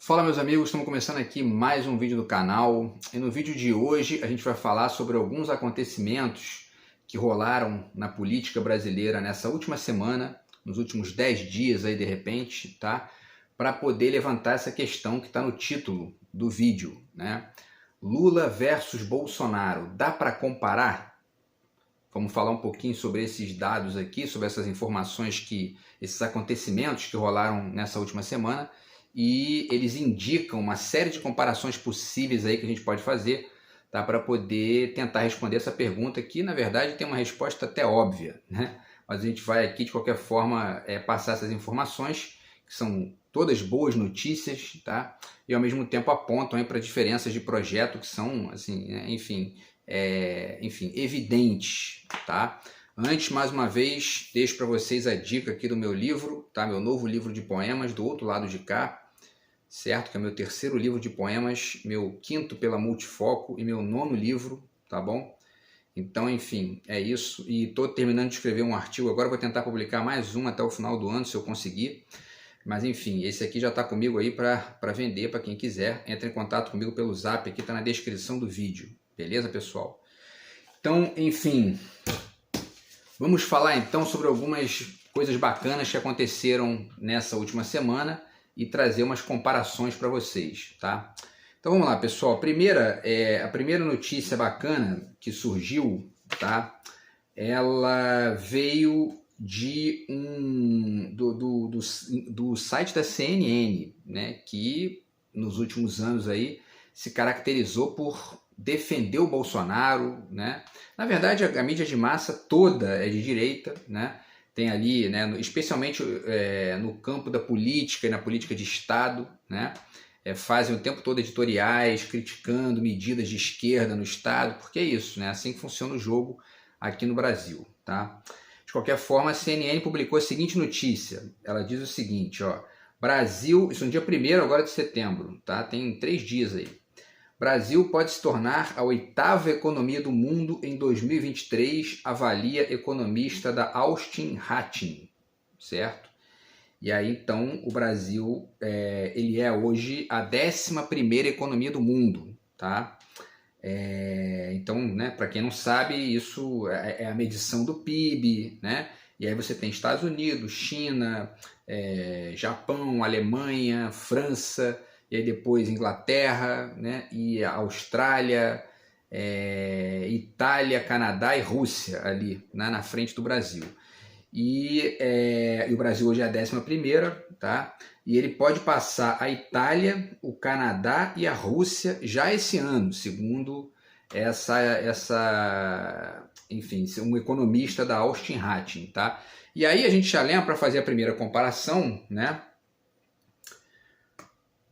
Fala meus amigos, estamos começando aqui mais um vídeo do canal e no vídeo de hoje a gente vai falar sobre alguns acontecimentos que rolaram na política brasileira nessa última semana, nos últimos 10 dias aí de repente, tá? Para poder levantar essa questão que está no título do vídeo, né? Lula versus Bolsonaro, dá para comparar? Vamos falar um pouquinho sobre esses dados aqui, sobre essas informações esses acontecimentos que rolaram nessa última semana. E eles indicam uma série de comparações possíveis aí que a gente pode fazer, tá? Para poder tentar responder essa pergunta que, na verdade, tem uma resposta até óbvia, né? Mas a gente vai aqui, de qualquer forma, passar essas informações, que são todas boas notícias, tá? E, ao mesmo tempo, apontam para diferenças de projeto que são, assim, enfim, evidentes, tá? Antes, mais uma vez, deixo para vocês a dica aqui do meu livro, tá? Meu novo livro de poemas, Do Outro Lado de Cá, certo? Que é meu terceiro livro de poemas, meu quinto pela Multifoco e meu nono livro, tá bom? Então, enfim, é isso. E estou terminando de escrever um artigo, agora vou tentar publicar mais um até o final do ano, se eu conseguir. Mas, enfim, esse aqui já está comigo aí para vender, para quem quiser. Entre em contato comigo pelo Zap, aqui está na descrição do vídeo. Beleza, pessoal? Então, enfim, vamos falar então sobre algumas coisas bacanas que aconteceram nessa última semana e trazer umas comparações para vocês, tá? Então vamos lá, pessoal. A primeira notícia bacana que surgiu, tá? Ela veio do site da CNN, né? Que nos últimos anos aí se caracterizou por defender o Bolsonaro, né? Na verdade, a mídia de massa toda é de direita, né? Tem ali, né, especialmente no campo da política e na política de Estado, né, fazem o tempo todo editoriais criticando medidas de esquerda no Estado, porque é isso, né, assim que funciona o jogo aqui no Brasil. Tá? De qualquer forma, a CNN publicou a seguinte notícia, ela diz o seguinte, ó, Brasil, isso no dia 1º agora de setembro, tá? Tem 3 dias aí. Brasil pode se tornar a 8ª economia do mundo em 2023, avalia economista da Austin Hattin, certo? E aí, então, o Brasil ele é hoje a 11ª economia do mundo, tá? Então, né, para quem não sabe, isso é a medição do PIB, né? E aí você tem Estados Unidos, China, Japão, Alemanha, França, e aí depois Inglaterra, né, e a Austrália, Itália, Canadá e Rússia ali, né, na frente do Brasil. E o Brasil hoje é a 11ª, tá? E ele pode passar a Itália, o Canadá e a Rússia já esse ano, segundo enfim, um economista da Austin Hattin, tá? E aí a gente já lembra, para fazer a primeira comparação, né?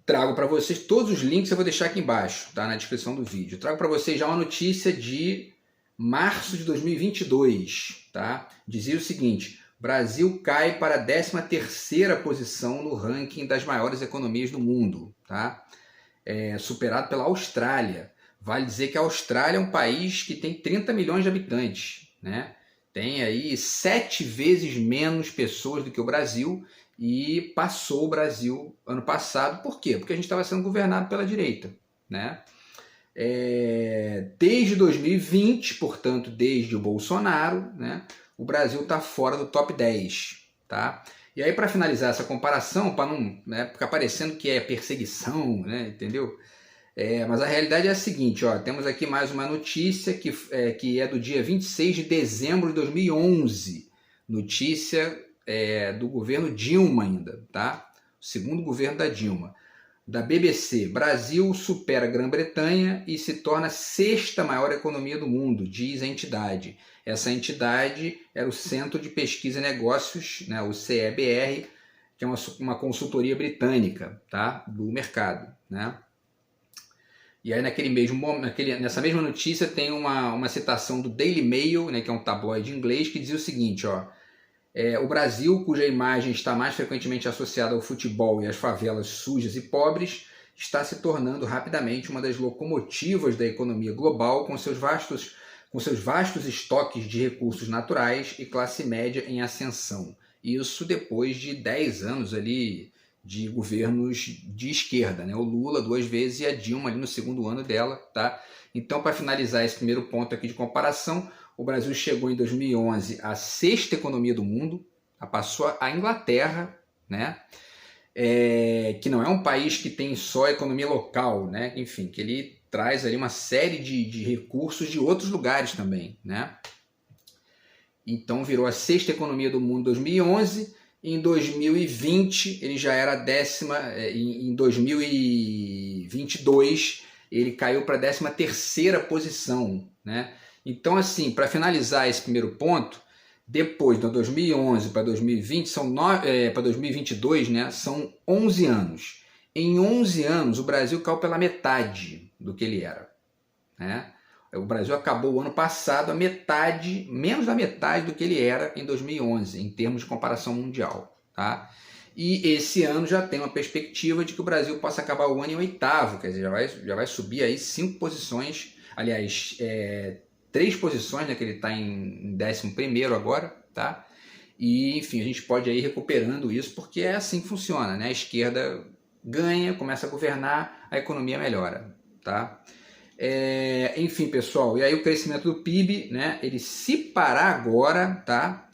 Trago para vocês todos os links, eu vou deixar aqui embaixo, tá? Na descrição do vídeo. Trago para vocês já uma notícia de março de 2022, tá? Dizia o seguinte, Brasil cai para a 13ª posição no ranking das maiores economias do mundo, tá? Superado pela Austrália. Vale dizer que a Austrália é um país que tem 30 milhões de habitantes, né? Tem aí 7 vezes menos pessoas do que o Brasil e passou o Brasil ano passado. Por quê? Porque a gente estava sendo governado pela direita, né? Desde 2020, portanto, desde o Bolsonaro, né, o Brasil está fora do top 10. Tá? E aí, para finalizar essa comparação, para não, né, ficar parecendo que é perseguição, né, entendeu? Mas a realidade é a seguinte, ó, temos aqui mais uma notícia que é do dia 26 de dezembro de 2011, notícia do governo Dilma ainda, tá? O segundo governo da Dilma. Da BBC, Brasil supera a Grã-Bretanha e se torna a 6ª maior economia do mundo, diz a entidade. Essa entidade era o Centro de Pesquisa e Negócios, né, o CEBR, que é uma consultoria britânica, tá, do mercado, né? E aí nessa mesma notícia tem uma citação do Daily Mail, né, que é um tabloide inglês, que diz o seguinte, ó, o Brasil, cuja imagem está mais frequentemente associada ao futebol e às favelas sujas e pobres, está se tornando rapidamente uma das locomotivas da economia global com seus vastos estoques de recursos naturais e classe média em ascensão. Isso depois de 10 anos ali de governos de esquerda, né? O Lula 2 vezes e a Dilma ali no segundo ano dela, tá? Então, para finalizar esse primeiro ponto aqui de comparação, o Brasil chegou em 2011 à sexta economia do mundo, passou a Inglaterra, né? Que não é um país que tem só economia local, né? Enfim, que ele traz ali uma série de recursos de outros lugares também, né? Então virou a sexta economia do mundo em 2011. Em 2020 ele já era a décima. Em 2022 ele caiu para a 13ª posição, né? Então, assim, para finalizar esse primeiro ponto, depois de 2011 para 2020 para 2022, né? São 11 anos. Em 11 anos o Brasil caiu pela metade do que ele era, né? O Brasil acabou o ano passado a metade, menos da metade do que ele era em 2011, em termos de comparação mundial, tá? E esse ano já tem uma perspectiva de que o Brasil possa acabar o ano em 8º, quer dizer, já vai subir aí 5 posições, aliás, 3 posições, né, que ele está em 11º agora, tá? E, enfim, a gente pode ir recuperando isso, porque é assim que funciona, né? A esquerda ganha, começa a governar, a economia melhora, tá? Enfim, pessoal, e aí o crescimento do PIB, né, ele se parar agora, tá?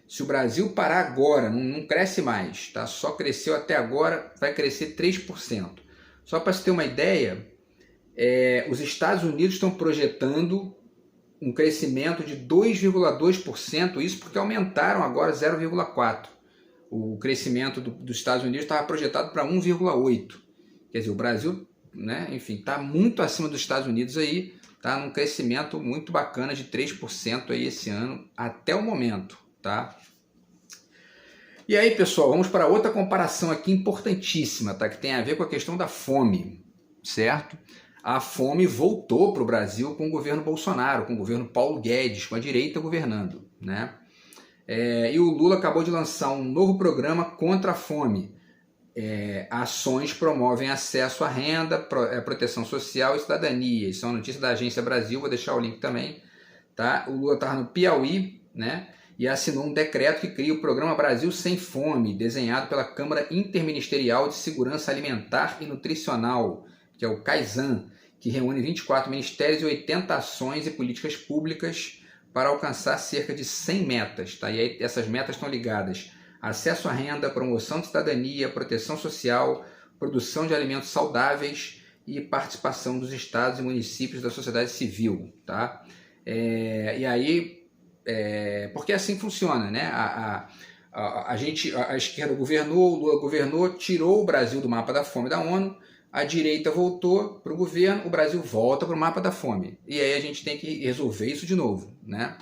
Se o Brasil parar agora, não cresce mais, tá? Só cresceu até agora, vai crescer 3%. Só para você ter uma ideia, os Estados Unidos estão projetando um crescimento de 2,2%, isso porque aumentaram agora 0,4%. O crescimento dos Estados Unidos estava projetado para 1,8%. Quer dizer, o Brasil, né, enfim, está muito acima dos Estados Unidos aí, está num crescimento muito bacana de 3% aí esse ano, até o momento, tá? E aí, pessoal, vamos para outra comparação aqui importantíssima, tá? Que tem a ver com a questão da fome, certo? A fome voltou para o Brasil com o governo Bolsonaro, com o governo Paulo Guedes, com a direita governando, né? E o Lula acabou de lançar um novo programa contra a fome. Ações promovem acesso à renda, proteção social e cidadania. Isso é uma notícia da Agência Brasil, vou deixar o link também, tá? O Lula estava no Piauí, né? E assinou um decreto que cria o Programa Brasil Sem Fome, desenhado pela Câmara Interministerial de Segurança Alimentar e Nutricional, que é o CAISAN, que reúne 24 ministérios e 80 ações e políticas públicas para alcançar cerca de 100 metas. Tá? E aí essas metas estão ligadas a acesso à renda, promoção de cidadania, proteção social, produção de alimentos saudáveis e participação dos estados e municípios da sociedade civil. Tá? E aí, porque assim funciona, né? A esquerda governou, o Lula governou, tirou o Brasil do mapa da fome da ONU, a direita voltou para o governo, o Brasil volta para o mapa da fome. E aí a gente tem que resolver isso de novo, né?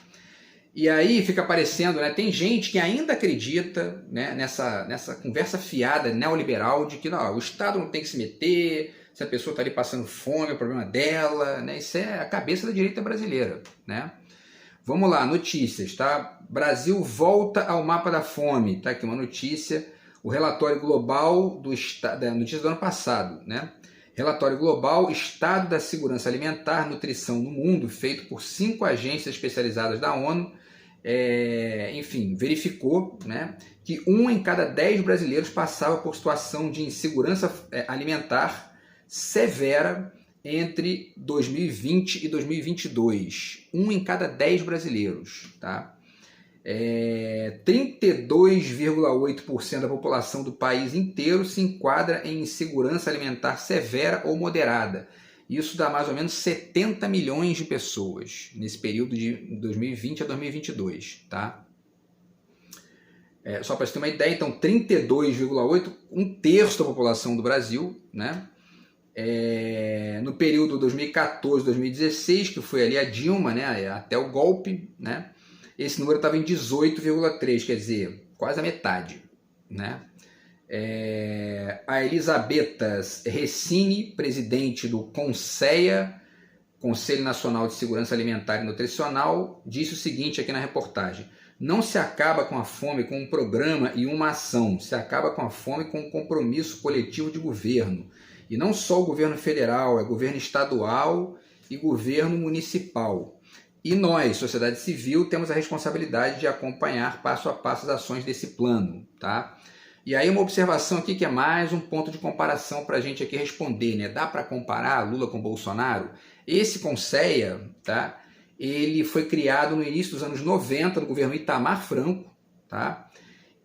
E aí fica aparecendo, né? Tem gente que ainda acredita, né, nessa conversa fiada neoliberal de que não, o Estado não tem que se meter, se a pessoa está ali passando fome, é o problema dela, né? Isso é a cabeça da direita brasileira, né? Vamos lá, notícias, tá? Brasil volta ao mapa da fome, tá aqui uma notícia. O relatório global da notícia do ano passado, né? Relatório global Estado da Segurança Alimentar, Nutrição no Mundo, feito por 5 agências especializadas da ONU, enfim, verificou, né, que 1 em cada 10 brasileiros passava por situação de insegurança alimentar severa entre 2020 e 2022. 1 em cada 10 brasileiros, tá? 32,8% da população do país inteiro se enquadra em insegurança alimentar severa ou moderada. Isso dá mais ou menos 70 milhões de pessoas nesse período de 2020 a 2022. Tá? Só para você ter uma ideia, então 32,8%, 1/3 da população do Brasil, né? No período 2014-2016, que foi ali a Dilma, né, até o golpe, né? Esse número estava em 18,3%, quer dizer, quase a metade, né? A Elisabetta Recini, presidente do CONSEA, Conselho Nacional de Segurança Alimentar e Nutricional, disse o seguinte aqui na reportagem: não se acaba com a fome com um programa e uma ação, se acaba com a fome com um compromisso coletivo de governo. E não só o governo federal, é governo estadual e governo municipal. E nós, sociedade civil, temos a responsabilidade de acompanhar passo a passo as ações desse plano, tá? E aí uma observação aqui que é mais um ponto de comparação para a gente aqui responder, né? Dá para comparar Lula com Bolsonaro? Esse Conceia, tá? Ele foi criado no início dos anos 90, no governo Itamar Franco, tá?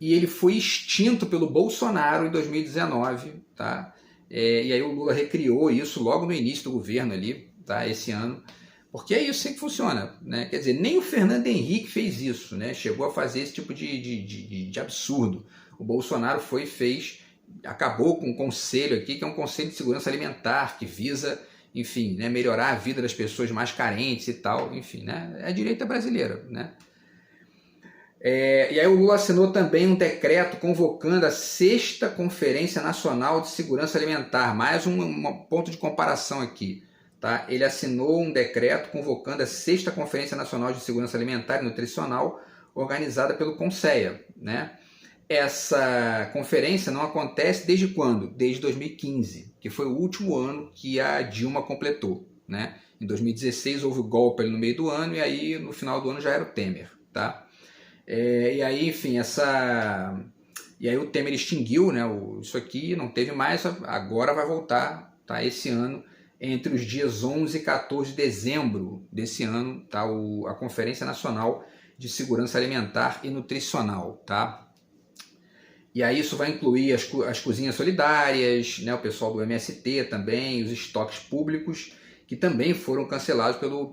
E ele foi extinto pelo Bolsonaro em 2019, tá? E aí o Lula recriou isso logo no início do governo ali, tá? Esse ano. Porque é isso que funciona, né? Quer dizer, nem o Fernando Henrique fez isso, né? Chegou a fazer esse tipo de absurdo. O Bolsonaro acabou com um conselho aqui, que é um conselho de segurança alimentar, que visa, enfim, né, melhorar a vida das pessoas mais carentes e tal, enfim, né? É a direita brasileira, né? E aí o Lula assinou também um decreto convocando a 6ª Conferência Nacional de Segurança Alimentar, mais um ponto de comparação aqui. Tá? Ele assinou um decreto convocando a 6ª Conferência Nacional de Segurança Alimentar e Nutricional, organizada pelo Conceia, né? Essa conferência não acontece desde quando? Desde 2015, que foi o último ano que a Dilma completou, né? Em 2016 houve o golpe ali no meio do ano e aí no final do ano já era o Temer, tá? E aí, enfim, e aí o Temer extinguiu, né, isso aqui, não teve mais, agora vai voltar, tá, esse ano, entre os dias 11 e 14 de dezembro desse ano, tá, a Conferência Nacional de Segurança Alimentar e Nutricional, tá? E aí isso vai incluir as cozinhas solidárias, né, o pessoal do MST também, os estoques públicos, que também foram cancelados pelo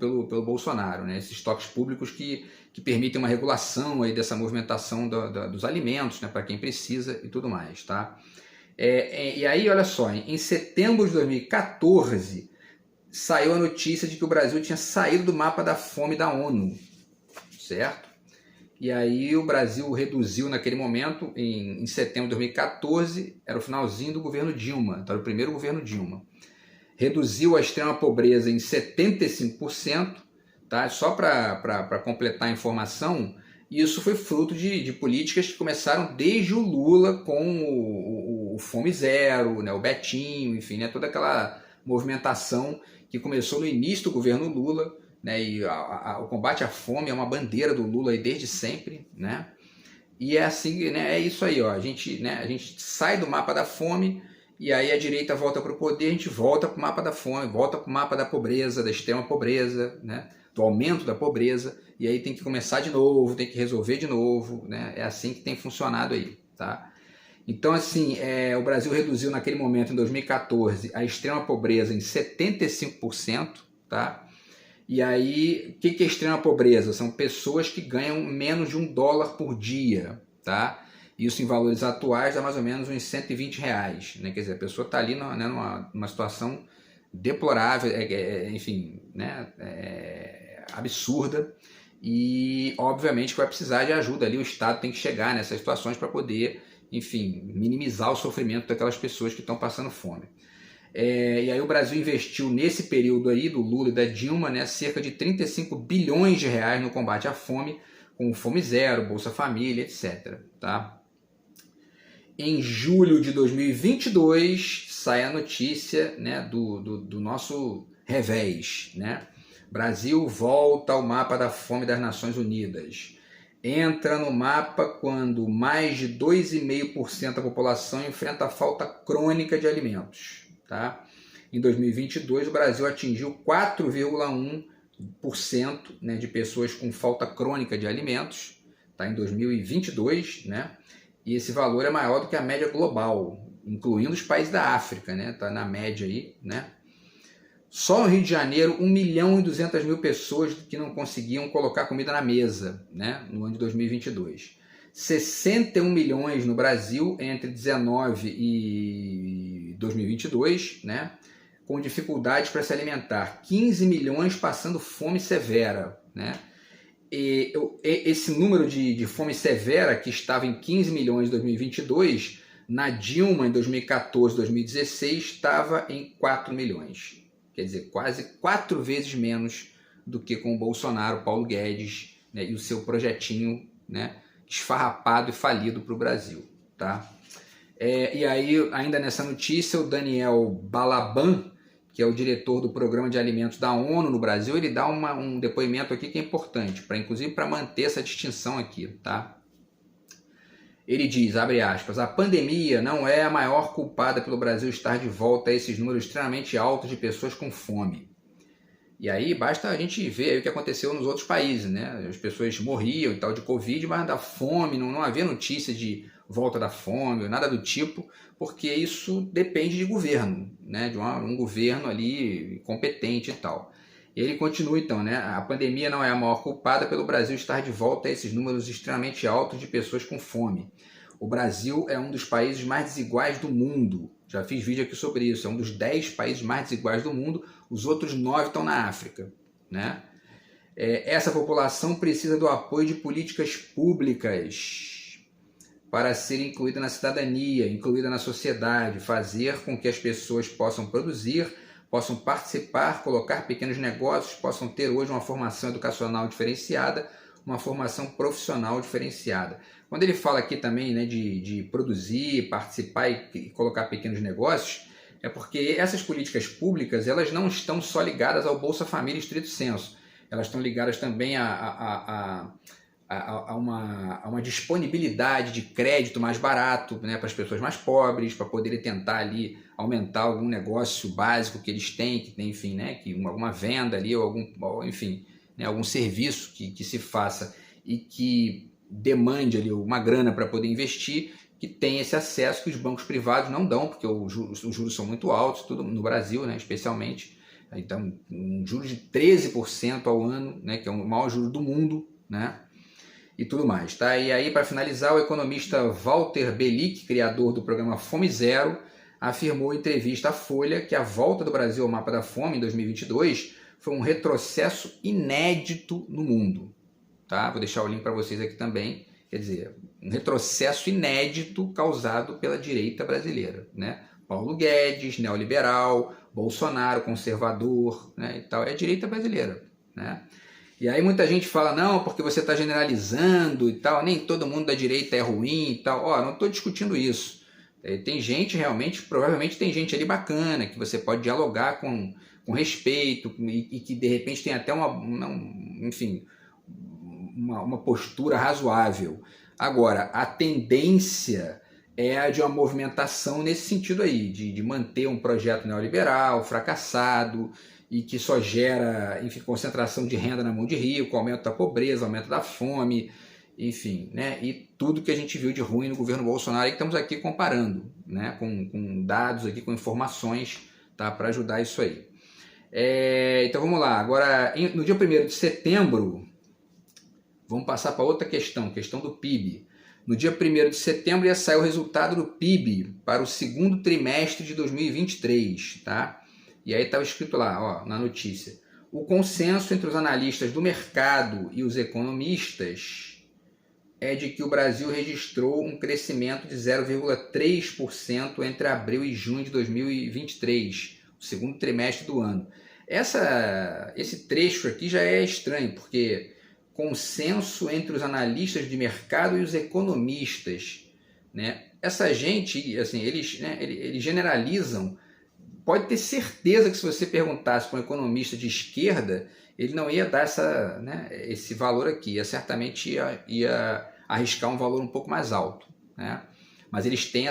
Bolsonaro, né? Esses estoques públicos que permitem uma regulação aí dessa movimentação dos alimentos, né, para quem precisa e tudo mais, tá? E aí, olha só, em setembro de 2014 saiu a notícia de que o Brasil tinha saído do mapa da fome da ONU, certo? E aí o Brasil reduziu naquele momento, em setembro de 2014, era o finalzinho do governo Dilma, era o primeiro governo Dilma. Reduziu a extrema pobreza em 75%, tá? Só para completar a informação, isso foi fruto de políticas que começaram desde o Lula com o Fome Zero, né? O Betinho, enfim, né? Toda aquela movimentação que começou no início do governo Lula, né? E o combate à fome é uma bandeira do Lula aí desde sempre, né? E é assim, né? É isso aí, ó. A gente sai do mapa da fome. E aí a direita volta para o poder, a gente volta para o mapa da fome, volta para o mapa da pobreza, da extrema pobreza, né? Do aumento da pobreza, e aí tem que começar de novo, tem que resolver de novo, né? É assim que tem funcionado aí, tá? Então, assim, o Brasil reduziu naquele momento, em 2014, a extrema pobreza em 75%, tá? E aí, o que é extrema pobreza? São pessoas que ganham menos de $1 por dia, tá? Isso em valores atuais dá mais ou menos uns R$120, né? Quer dizer, a pessoa está ali numa situação deplorável, enfim, né? Absurda, e obviamente que vai precisar de ajuda ali, o Estado tem que chegar nessas situações para poder, enfim, minimizar o sofrimento daquelas pessoas que estão passando fome. E aí o Brasil investiu nesse período aí do Lula e da Dilma, né, cerca de 35 bilhões de reais no combate à fome, com o Fome Zero, Bolsa Família, etc. Tá? Em julho de 2022 sai a notícia, né, do nosso revés, né? Brasil volta ao mapa da fome das Nações Unidas. Entra no mapa quando mais de 2,5% da população enfrenta a falta crônica de alimentos. Tá? Em 2022, o Brasil atingiu 4,1%, né, de pessoas com falta crônica de alimentos, tá? Em 2022, né? E esse valor é maior do que a média global, incluindo os países da África, né? Tá na média aí, né? Só no Rio de Janeiro, 1.200.000 pessoas que não conseguiam colocar comida na mesa, né, no ano de 2022. 61 milhões no Brasil entre 19 e 2022, né, com dificuldades para se alimentar. 15 milhões passando fome severa, né? E esse número de fome severa, que estava em 15 milhões em 2022, na Dilma, em 2014, 2016, estava em 4 milhões. Quer dizer, quase 4 vezes menos do que com o Bolsonaro, Paulo Guedes, né, e o seu projetinho, né, esfarrapado e falido para o Brasil. Tá? E aí, ainda nessa notícia, o Daniel Balaban, que é o diretor do Programa de Alimentos da ONU no Brasil, ele dá um depoimento aqui que é importante, inclusive para manter essa distinção aqui. Tá? Ele diz, abre aspas, a pandemia não é a maior culpada pelo Brasil estar de volta a esses números extremamente altos de pessoas com fome. E aí basta a gente ver o que aconteceu nos outros países, né? As pessoas morriam e tal de Covid, mas da fome, não havia notícia de volta da fome, nada do tipo, porque isso depende de governo, né? De um governo ali competente e tal. E ele continua então, né? A pandemia não é a maior culpada pelo Brasil estar de volta a esses números extremamente altos de pessoas com fome. O Brasil é um dos países mais desiguais do mundo. Já fiz vídeo aqui sobre isso. É um dos 10 países mais desiguais do mundo. Os outros 9 estão na África, né? Essa população precisa do apoio de políticas públicas para ser incluída na cidadania, incluída na sociedade, fazer com que as pessoas possam produzir, possam participar, colocar pequenos negócios, possam ter hoje uma formação educacional diferenciada, uma formação profissional diferenciada. Quando ele fala aqui também, né, de produzir, participar e colocar pequenos negócios, é porque essas políticas públicas elas não estão só ligadas ao Bolsa Família estrito sensu, elas estão ligadas também a uma disponibilidade de crédito mais barato, né, para as pessoas mais pobres, para poderem tentar ali aumentar algum negócio básico que eles têm, que tem, enfim, né, que alguma venda ali ou enfim, né, algum serviço que se faça e que demande ali uma grana para poder investir, que tem esse acesso que os bancos privados não dão, porque os juros são muito altos, tudo no Brasil, né, especialmente. Então, um juros de 13% ao ano, né, que é o maior juro do mundo, né, e tudo mais, tá? E aí, para finalizar, o economista Walter Belic, criador do programa Fome Zero, afirmou em entrevista à Folha que a volta do Brasil ao mapa da fome em 2022 foi um retrocesso inédito no mundo, tá? Vou deixar o link para vocês aqui também. Quer dizer, um retrocesso inédito causado pela direita brasileira, né? Paulo Guedes, neoliberal, Bolsonaro, conservador, né, e tal, é a direita brasileira, né? E aí muita gente fala, não, porque você está generalizando e tal, nem todo mundo da direita é ruim e tal. Ó, não estou discutindo isso. Tem gente realmente, provavelmente tem gente ali bacana, que você pode dialogar com respeito e que de repente tem até uma postura razoável. Agora, a tendência é a de uma movimentação nesse sentido aí, de manter um projeto neoliberal fracassado e que só gera, enfim, concentração de renda na mão de rico, aumento da pobreza, aumento da fome, enfim, né? E tudo que a gente viu de ruim no governo Bolsonaro e que estamos aqui comparando, né? Com dados aqui, com informações, tá? Para ajudar isso aí. Então vamos lá, agora no dia 1º de setembro, vamos passar para outra questão do PIB. No dia 1º de setembro ia sair o resultado do PIB para o segundo trimestre de 2023, tá? E aí estava escrito lá, ó, na notícia, o consenso entre os analistas do mercado e os economistas é de que o Brasil registrou um crescimento de 0,3% entre abril e junho de 2023, o segundo trimestre do ano. Esse trecho aqui já é estranho, porque consenso entre os analistas de mercado e os economistas, né? Essa gente, assim, eles generalizam. Pode ter certeza que se você perguntasse para um economista de esquerda, ele não ia dar esse valor aqui, certamente ia arriscar um valor um pouco mais alto, né? Mas eles têm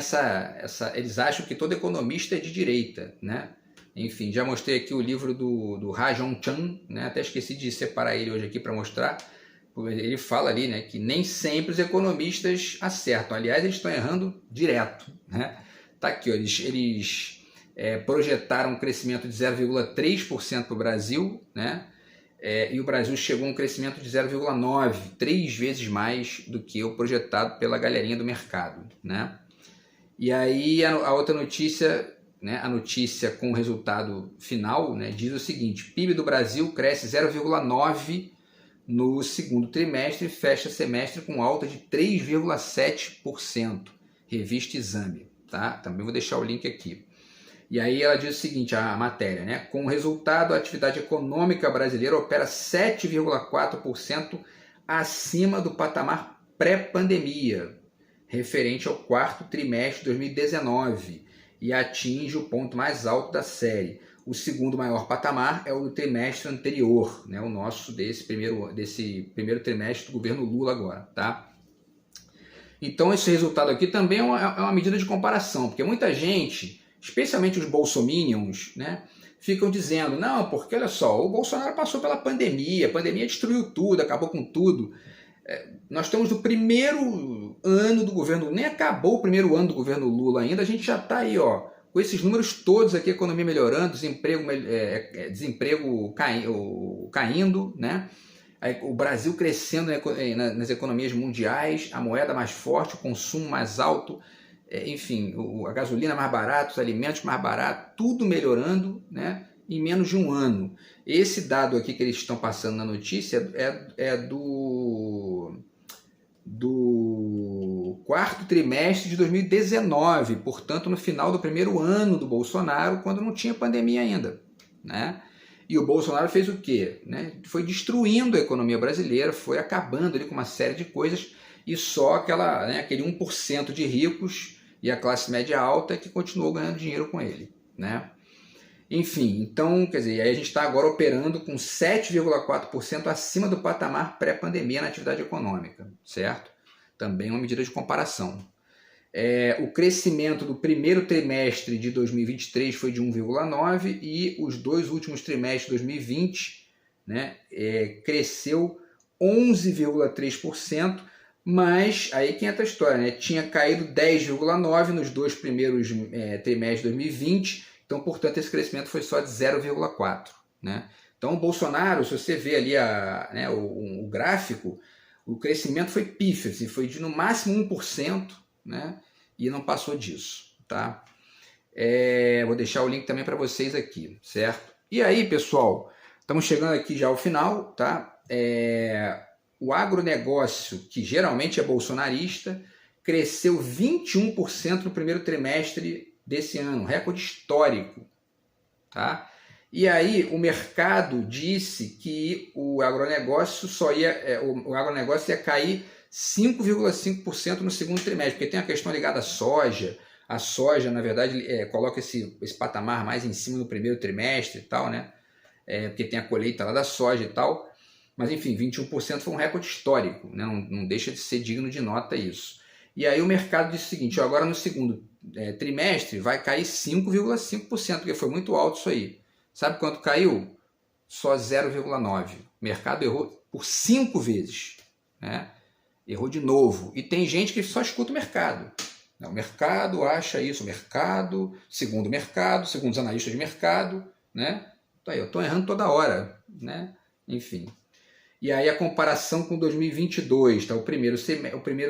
eles acham que todo economista é de direita, né? Enfim, já mostrei aqui o livro do Rajon Chan, né? Até esqueci de separar ele hoje aqui para mostrar. Ele fala ali, né, que nem sempre os economistas acertam. Aliás, eles estão errando direto, né? Tá aqui, ó, eles projetaram um crescimento de 0,3% para o Brasil, né? E o Brasil chegou a um crescimento de 0,9%, 3 vezes mais do que o projetado pela galerinha do mercado, né? E aí a outra notícia, né, a notícia com o resultado final, né, diz o seguinte: PIB do Brasil cresce 0,9% no segundo trimestre e fecha semestre com alta de 3,7%, revista Exame, tá? Também vou deixar o link aqui. E aí ela diz o seguinte, a matéria, né? Com o resultado, a atividade econômica brasileira opera 7,4% acima do patamar pré-pandemia, referente ao quarto trimestre de 2019, e atinge o ponto mais alto da série. O segundo maior patamar é o do trimestre anterior, né? O nosso desse primeiro trimestre do governo Lula agora, tá? Então esse resultado aqui também é uma medida de comparação, porque muita gente, especialmente os bolsominions, né, ficam dizendo, não, porque olha só, o Bolsonaro passou pela pandemia, a pandemia destruiu tudo, acabou com tudo. Nós estamos no primeiro ano do governo, nem acabou o primeiro ano do governo Lula ainda, a gente já está aí, ó, com esses números todos aqui, economia melhorando, desemprego caindo, né? O Brasil crescendo nas economias mundiais, a moeda mais forte, o consumo mais alto, enfim, a gasolina mais barata, os alimentos mais baratos, tudo melhorando, né, em menos de um ano. Esse dado aqui que eles estão passando na notícia é do quarto trimestre de 2019, portanto no final do primeiro ano do Bolsonaro, quando não tinha pandemia ainda, né? E o Bolsonaro fez o quê? Né? Foi destruindo a economia brasileira, foi acabando ali com uma série de coisas, e só aquele 1% de ricos e a classe média alta que continuou ganhando dinheiro com ele, né? Enfim, então, quer dizer, aí a gente está agora operando com 7,4% acima do patamar pré-pandemia na atividade econômica, certo? Também uma medida de comparação. O crescimento do primeiro trimestre de 2023 foi de 1,9% e os dois últimos trimestres de 2020, né, cresceu 11,3%, mas aí que entra a história, né? Tinha caído 10,9% nos dois primeiros trimestres de 2020, então, portanto, esse crescimento foi só de 0,4%. Né? Então, o Bolsonaro, se você vê ali o gráfico, o crescimento foi pífio, assim, foi de no máximo 1%, né? E não passou disso. Tá? Vou deixar o link também para vocês aqui, certo? E aí, pessoal, estamos chegando aqui já ao final. Tá? O agronegócio, que geralmente é bolsonarista, cresceu 21% no primeiro trimestre desse ano, recorde histórico, tá? E aí o mercado disse que o agronegócio ia cair 5,5% no segundo trimestre, porque tem a questão ligada à soja. A soja, na verdade, coloca esse patamar mais em cima no primeiro trimestre e tal, né? Porque tem a colheita lá da soja e tal. Mas enfim, 21% foi um recorde histórico, né? Não deixa de ser digno de nota isso. E aí o mercado disse o seguinte, agora no segundo trimestre vai cair 5,5%, porque foi muito alto isso aí. Sabe quanto caiu? Só 0,9%. O mercado errou por 5 vezes. Né? Errou de novo. E tem gente que só escuta o mercado. O mercado acha isso, segundo o mercado, segundo os analistas de mercado. Né? Então, eu estou errando toda hora. Né? Enfim. E aí a comparação com 2022, tá? O primeiro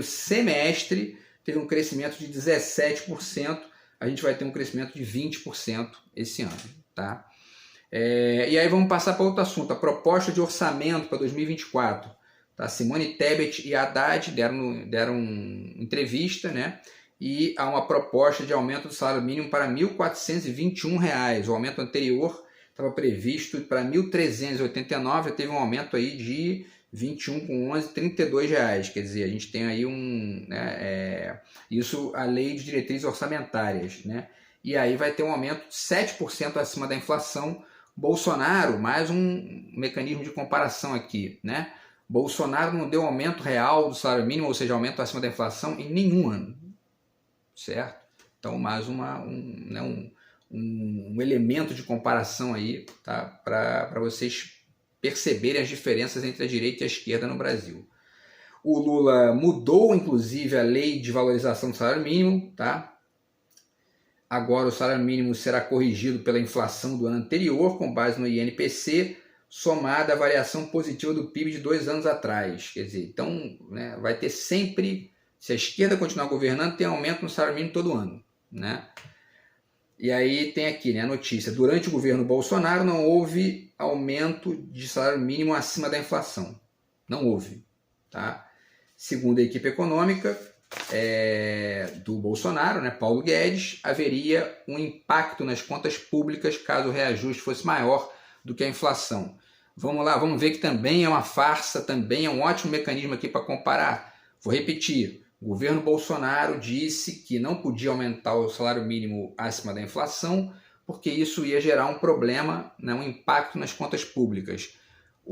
semestre teve um crescimento de 17%, a gente vai ter um crescimento de 20% esse ano. Tá? E aí vamos passar para outro assunto, a proposta de orçamento para 2024. Tá? Simone Tebet e Haddad deram entrevista, né? E há uma proposta de aumento do salário mínimo para R$ 1.421. O aumento anterior estava previsto para R$ 1.389, teve um aumento aí de 21,11, R$ 32,00. Quer dizer, a gente tem aí isso a lei de diretrizes orçamentárias, né? E aí vai ter um aumento de 7% acima da inflação. Bolsonaro, mais um mecanismo de comparação aqui, né? Bolsonaro não deu aumento real do salário mínimo, ou seja, aumento acima da inflação, em nenhum ano, certo? Então, mais um elemento de comparação aí, tá? Para vocês perceberem as diferenças entre a direita e a esquerda no Brasil. O Lula mudou, inclusive, a lei de valorização do salário mínimo, tá? Agora o salário mínimo será corrigido pela inflação do ano anterior, com base no INPC, somada à variação positiva do PIB de 2 anos atrás. Quer dizer, então, né, vai ter sempre, se a esquerda continuar governando, tem aumento no salário mínimo todo ano, né? E aí tem aqui, né, a notícia, durante o governo Bolsonaro não houve aumento de salário mínimo acima da inflação. Não houve. Tá? Segundo a equipe econômica do Bolsonaro, né, Paulo Guedes, haveria um impacto nas contas públicas caso o reajuste fosse maior do que a inflação. Vamos lá, vamos ver que também é uma farsa, também é um ótimo mecanismo aqui para comparar. Vou repetir. O governo Bolsonaro disse que não podia aumentar o salário mínimo acima da inflação, porque isso ia gerar um problema, né, um impacto nas contas públicas.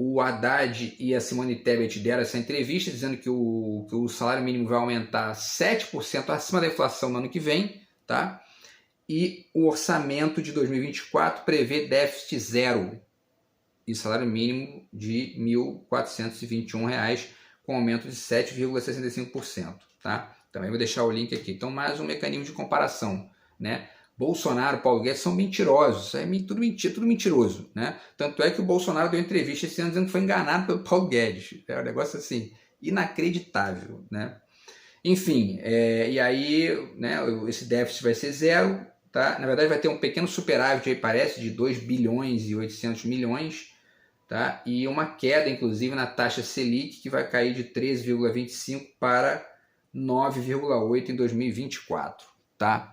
o Haddad e a Simone Tebet deram essa entrevista dizendo que o salário mínimo vai aumentar 7% acima da inflação no ano que vem, tá? E o orçamento de 2024 prevê déficit zero e salário mínimo de R$ 1.421, com aumento de 7,65%, tá? Também vou deixar o link aqui. Então, mais um mecanismo de comparação, né? Bolsonaro, Paulo Guedes são mentirosos, é tudo mentira, tudo mentiroso, né? Tanto é que o Bolsonaro deu entrevista esse ano dizendo que foi enganado pelo Paulo Guedes. É um negócio assim, inacreditável, né? Enfim, e aí, né, esse déficit vai ser zero, tá? Na verdade vai ter um pequeno superávit aí, parece, de 2 bilhões e 800 milhões, tá? E uma queda, inclusive, na taxa Selic, que vai cair de 13,25 para 9,8 em 2024, tá?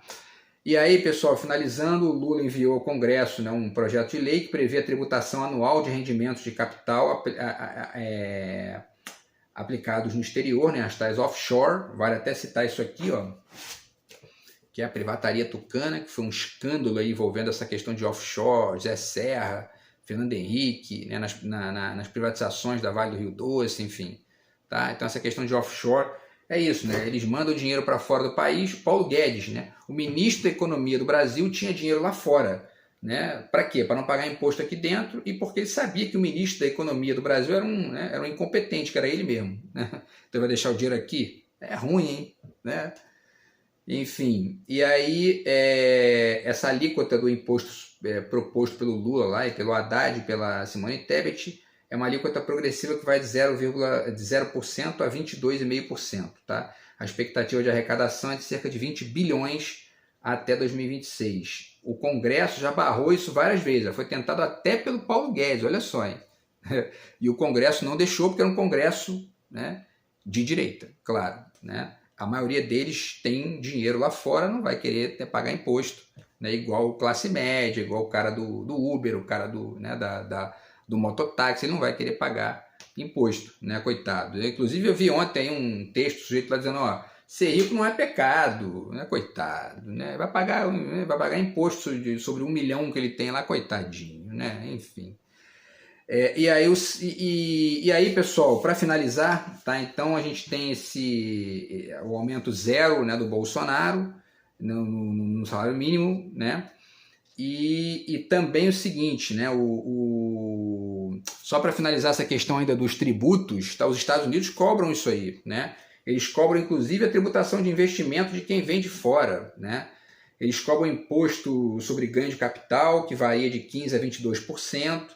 E aí, pessoal, finalizando, o Lula enviou ao Congresso, né, um projeto de lei que prevê a tributação anual de rendimentos de capital aplicados no exterior, né, as tais offshore. Vale até citar isso aqui, ó, que é a privataria tucana, que foi um escândalo aí envolvendo essa questão de offshore, Zé Serra, Fernando Henrique, né, nas privatizações da Vale do Rio Doce, enfim. Tá? Então essa questão de offshore é isso, né? Eles mandam dinheiro para fora do país. Paulo Guedes, né? O ministro da Economia do Brasil, tinha dinheiro lá fora. Né? Para quê? Para não pagar imposto aqui dentro e porque ele sabia que o ministro da Economia do Brasil era um incompetente, que era ele mesmo. Né? Então vai deixar o dinheiro aqui? É ruim, hein? Né? Enfim, e aí essa alíquota do imposto proposto pelo Lula lá, e pelo Haddad e pela Simone Tebet é uma alíquota progressiva que vai de 0% a 22,5%. Tá? A expectativa de arrecadação é de cerca de 20 bilhões até 2026. O Congresso já barrou isso várias vezes, já foi tentado até pelo Paulo Guedes, olha só. Hein? E o Congresso não deixou, porque era um Congresso, né, de direita, claro. Né? A maioria deles tem dinheiro lá fora, não vai querer pagar imposto, né? Igual classe média, igual o cara do Uber, o cara do mototáxi, ele não vai querer pagar imposto, né? Coitado. Inclusive eu vi ontem um texto sujeito lá dizendo, ó, ser rico não é pecado, né? Coitado, né? Vai pagar imposto sobre 1 milhão que ele tem lá, coitadinho, né? Enfim. E aí, pessoal, para finalizar, tá? Então a gente tem o aumento zero, né, do Bolsonaro no salário mínimo, né? E também o seguinte, né? Só para finalizar essa questão ainda dos tributos, tá? Os Estados Unidos cobram isso aí, né? Eles cobram inclusive a tributação de investimento de quem vem de fora, né? Eles cobram imposto sobre ganho de capital, que varia de 15% a 22%.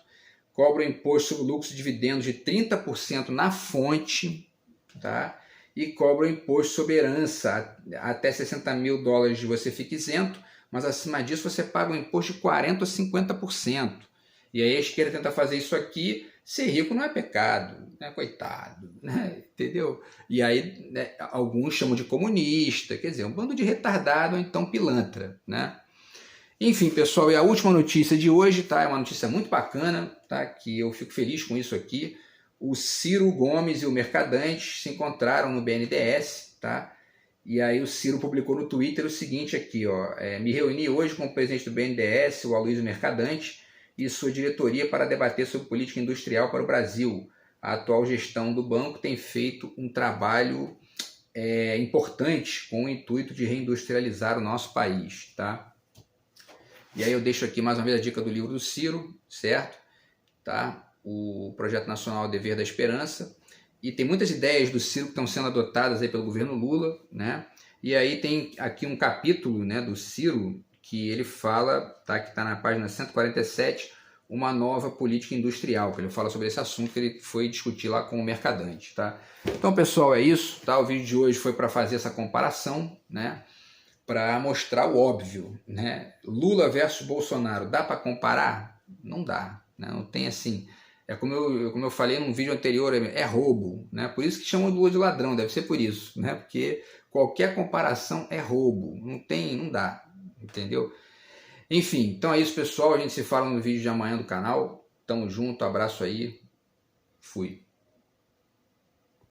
Cobram imposto sobre lucros e dividendos de 30% na fonte, tá? E cobram imposto sobre herança, até $60 mil você fica isento, mas acima disso você paga um imposto de 40% a 50%. E aí a esquerda tenta fazer isso aqui, ser rico não é pecado, né? Coitado, né? Entendeu? E aí, né, alguns chamam de comunista, quer dizer, um bando de retardado ou então pilantra, né? Enfim, pessoal, e a última notícia de hoje, tá? É uma notícia muito bacana, tá? Que eu fico feliz com isso aqui. O Ciro Gomes e o Mercadante se encontraram no BNDES, tá? E aí o Ciro publicou no Twitter o seguinte aqui, ó. Me reuni hoje com o presidente do BNDES, o Aloysio Mercadante, e sua diretoria para debater sobre política industrial para o Brasil. A atual gestão do banco tem feito um trabalho importante com o intuito de reindustrializar o nosso país, tá? E aí eu deixo aqui mais uma vez a dica do livro do Ciro, certo? Tá? O Projeto Nacional Dever da Esperança. E tem muitas ideias do Ciro que estão sendo adotadas aí pelo governo Lula, né? E aí tem aqui um capítulo, né, do Ciro que ele fala, tá, que está na página 147, uma nova política industrial, que ele fala sobre esse assunto que ele foi discutir lá com o Mercadante, tá? Então, pessoal, é isso, tá? O vídeo de hoje foi para fazer essa comparação, né? Para mostrar o óbvio, né? Lula versus Bolsonaro, dá para comparar? Não dá, né? Não tem assim. Como eu falei num vídeo anterior, é roubo, né? Por isso que chamam Lula de ladrão, deve ser por isso, né? Porque qualquer comparação é roubo, não dá, entendeu? Enfim, então é isso, pessoal. A gente se fala no vídeo de amanhã do canal. Tamo junto, abraço aí, fui.